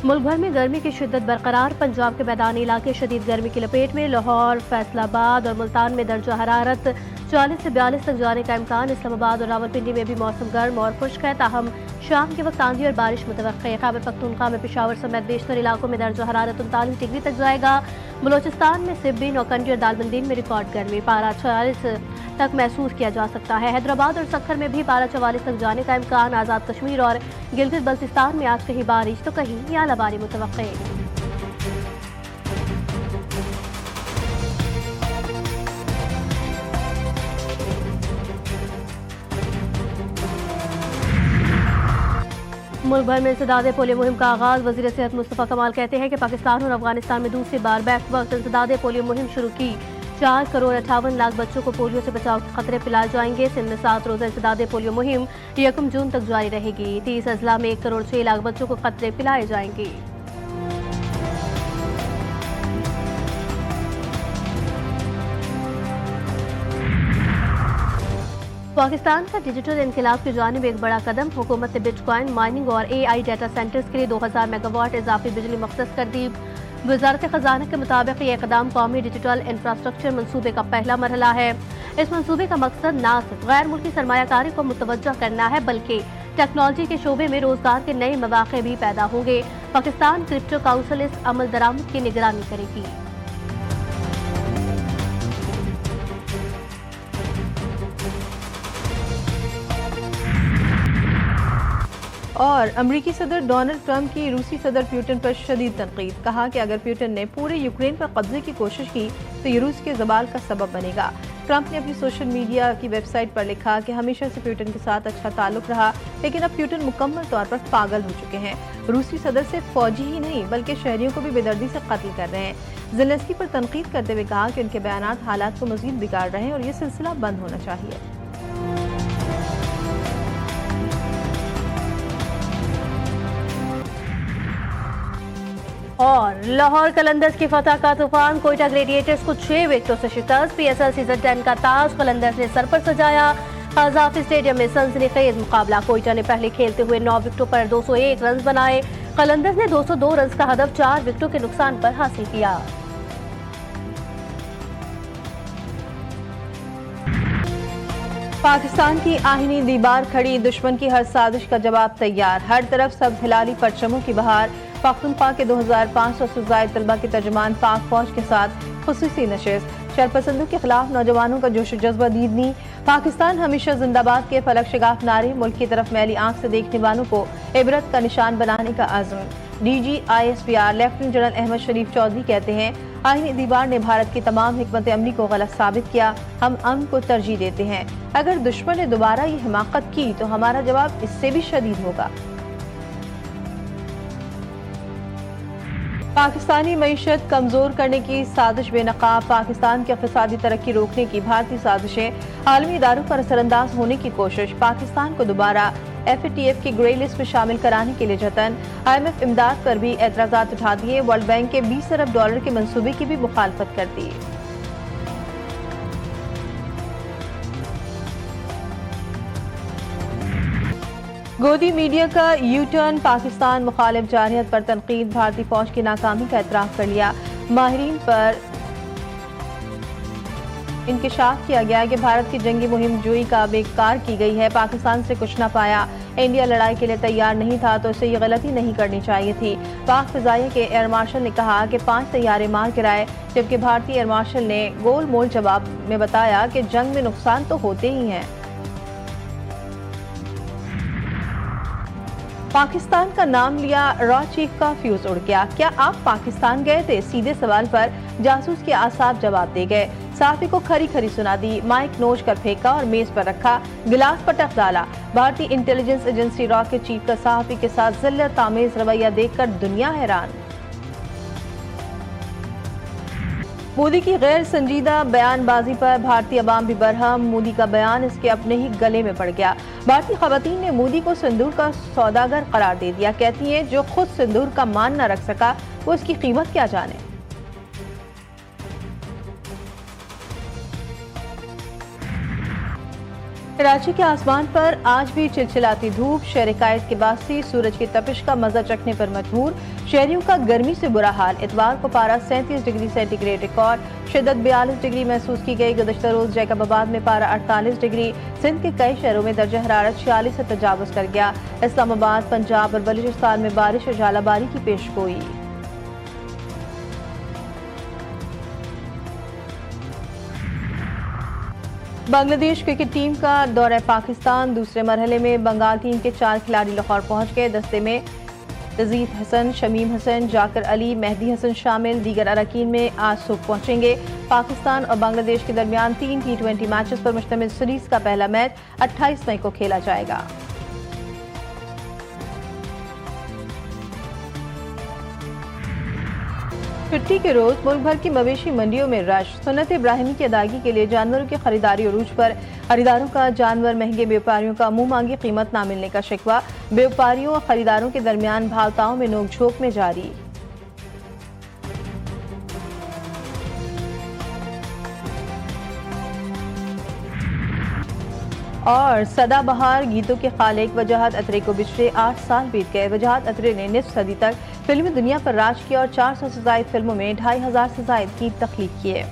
मुल्क भर में गर्मी की शिद्दत बरकरार। पंजाब के मैदानी इलाके शदीद गर्मी की लपेट में। लाहौर, फैसलाबाद और मुल्तान में दर्जा हरारत 40 से 42 तक जाने का इम्कान। इस्लामाबाद और रावलपिंडी में भी मौसम गर्म और खुश्क है, ताहम शाम के वक्त आंधी और बारिश मुतवक्के है। खैबर पख्तूनख्वा में पेशावर समेत बेशतर इलाकों में दर्जा हरारत 39 डिग्री तक जाएगा। बलोचिस्तान में सिब्बी, नौकंडी और दालबंदीन में रिकॉर्ड गर्मी, पारा 46 तक महसूस किया जा सकता है। हैदराबाद और सक्खर में भी पारा 44 तक जाने का इम्कान। आज़ाद कश्मीर और गिलगित बल्तिस्तान में आज कहीं बारिश तो कहीं आलाबारी मुतवक्के। मुल्क भर में इंसदाद पोलियो मुहिम का आगाज। वज़ीर सेहत मुस्तफ़ा कमाल कहते हैं कि पाकिस्तान और अफगानिस्तान में दूसरी बार बैक वक्त इंसदाद पोलियो मुहिम शुरू की। 4,58,00,000 बच्चों को पोलियो से बचाव के खतरे पिलाए जाएंगे। सिंध में 7 रोज़ा इंसदाद पोलियो मुहिम 1 जून तक जारी रहेगी। 30 अजला में 1,06,00,000 बच्चों को खतरे पिलाए जाएंगे। पाकिस्तान का डिजिटल इनकलाब की जानिब एक बड़ा कदम। हुकूमत ने बिटकॉइन माइनिंग और AI डाटा सेंटर्स के लिए 2000 मेगावाट इजाफी बिजली मुख्तस कर दी। वजारत खजाना के मुताबिक ये इकदाम कौमी डिजिटल इंफ्रास्ट्रक्चर मनसूबे का पहला मरहला है। इस मनसूबे का मकसद न सिर्फ गैर मुल्की सरमायाकारी को मुतवज्जा करना है, बल्कि टेक्नोलॉजी के शोबे में रोजगार के नए मौके भी पैदा होंगे। पाकिस्तान क्रिप्टो काउंसिल इस अमल दरामद की निगरानी करेगी। और अमरीकी सदर डोनाल्ड ट्रंप की रूसी सदर प्यूटन पर शदीद तनकीद। कहा कि अगर प्यूटन ने पूरे यूक्रेन पर कब्जे की कोशिश की तो ये रूस के जवाल का सबब बनेगा। ट्रंप ने अपनी सोशल मीडिया की वेबसाइट पर लिखा कि हमेशा से प्यूटन के साथ अच्छा ताल्लुक रहा, लेकिन अब प्यूटन मुकम्मल तौर पर पागल हो चुके हैं। रूसी सदर से फौजी ही नहीं बल्कि शहरियों को भी बेदर्दी से कत्ल कर रहे हैं। ज़ेलेंस्की पर तनकीद करते हुए कहा कि उनके बयानात हालात को मजीद बिगाड़ रहे हैं और ये सिलसिला बंद होना चाहिए। और लाहौर कलंदर्स की फतह का तूफान। कोयटा ग्लेडिएटर्स को 6 विकेटों से शिकस्त। PSL सीजन 10 का ताज कलंदर्स ने सर पर सजाया। कज़ाफ़ी स्टेडियम में सनसनीखेज मुकाबला। कोयटा ने पहले खेलते हुए 9 विकेटों पर 201 रन बनाए। कलंदर्स ने 202 रन का हदफ 4 विकेटों के नुकसान पर हासिल किया। पाकिस्तान की आहिनी दीवार खड़ी, दुश्मन की हर साजिश का जवाब तैयार। हर तरफ सब हिलाली परचमों की बहार। पख्तूनख्वा के 2500 से ज़ायद तलबा के तर्जुमान पाक फौज के साथ खुसूसी नशिस्त। शरपसंदों के खिलाफ नौजवानों का जोश जज्बा दीदनी। पाकिस्तान हमेशा जिंदाबाद के फलक शगाफ नारे। मुल्क की तरफ मैली आंख से देखने वालों को इबरत का निशान बनाने का आज़म। DG ISPR Lieutenant General Ahmad Sharif Chaudhry कहते हैं, आईनी दीवार ने भारत की तमाम हिकमत अमली को गलत साबित किया। हम अमन को तरजीह देते हैं। अगर दुश्मन ने दोबारा ये हिमाकत की तो हमारा जवाब इससे भी शदीद होगा। पाकिस्तानी मईशत कमजोर करने की साजिश बेनकाब। पाकिस्तान की इक़्तिसादी तरक्की रोकने की भारतीय साजिशें। आलमी इदारों पर असरअंदाज होने की कोशिश। पाकिस्तान को दोबारा FATF की ग्रे लिस्ट में शामिल कराने के लिए जतन। IMF इमदाद पर भी एतराज़ात उठा दिए। वर्ल्ड बैंक के $20 अरब के मंसूबे की भी मुखालफत कर दी। गोदी मीडिया का यू टर्न। पाकिस्तान मुखालिफ जारहियत पर तनकीद। भारतीय फौज की नाकामी का एतराफ़ कर लिया। माहिरीन पर इंकशाफ किया गया कि भारत की जंगी मुहिम जोई का बेकार की गई है। पाकिस्तान से कुछ न पाया। इंडिया लड़ाई के लिए तैयार नहीं था तो इसे ये गलती नहीं करनी चाहिए थी। पाक फ़िज़ाइया के एयर मार्शल ने कहा कि 5 तैयारे मार गिराए, जबकि भारतीय एयर मार्शल ने गोल मोल जवाब में बताया कि जंग में नुकसान तो होते ही हैं। पाकिस्तान का नाम लिया, रॉ चीफ का फ्यूज उड़ गया। क्या आप पाकिस्तान गए थे? सीधे सवाल पर जासूस के आसाफ जवाब दे गए। साफी को खरी खरी सुना दी। माइक नोच कर फेंका और मेज पर रखा। गिलास पटक डाला। भारतीय इंटेलिजेंस एजेंसी रॉ के चीफ का साफी के साथ जिल्लत आमेज रवैया देखकर दुनिया हैरान। मोदी की गैर संजीदा बयानबाजी पर भारतीय अवाम भी बरहम। मोदी का बयान इसके अपने ही गले में पड़ गया। भारतीय खवातीन ने मोदी को सिंदूर का सौदागर करार दे दिया। कहती हैं, जो खुद सिंदूर का मान न रख सका वो इसकी कीमत क्या जाने। कराची के आसमान पर आज भी चिलचिलाती धूप, शहर-ए-कायद के बासी सूरज की तपिश का मजा चखने पर मजबूर। शहरियों का गर्मी से बुरा हाल। इतवार को पारा 37 डिग्री सेंटीग्रेड रिकॉर्ड, शिद्दत 42 डिग्री महसूस की गई। गुज़श्ता रोज जैकबाबाद में पारा 48 डिग्री, सिंध के कई शहरों में दर्जा हरारत 46 से तजावुज कर गया। इस्लामाबाद, पंजाब और बलूचिस्तान में बारिश और झालाबारी की पेशगोई। बांग्लादेश क्रिकेट टीम का दौरा पाकिस्तान। दूसरे मरहले में बंगाल टीम के 4 खिलाड़ी लाहौर पहुंच गए। दस्ते में तजीद हसन, शमीम हसन, जाकर अली, मेहदी हसन शामिल। दीगर अरकान में आज सुबह पहुंचेंगे। पाकिस्तान और बांग्लादेश के दरमियान 3 T20 मैचेस पर मुश्तमिल सीरीज का पहला मैच 28 मई को खेला जाएगा। छुट्टी के रोज मुल्क भर की मवेशी मंडियों में रश। सुन्नत इब्राहिमी की अदायगी के लिए जानवरों की खरीदारी अरूज पर। खरीदारों का जानवर महंगे, व्यापारियों का मुंह मांगी कीमत ना मिलने का शिकवा। व्यापारियों और खरीदारों के दरमियान भावताओं में नोकझोंक में जारी। और सदाबहार गीतों के खालिक वजाहत अतरे को बिछड़े 8 साल बीत गए। वजाहत अतरे ने निस्फ सदी तक फिल्मी दुनिया पर राज किया और 400 से ज्यादा फिल्मों में 2500 से ज्यादा गीत तख्लीक किए।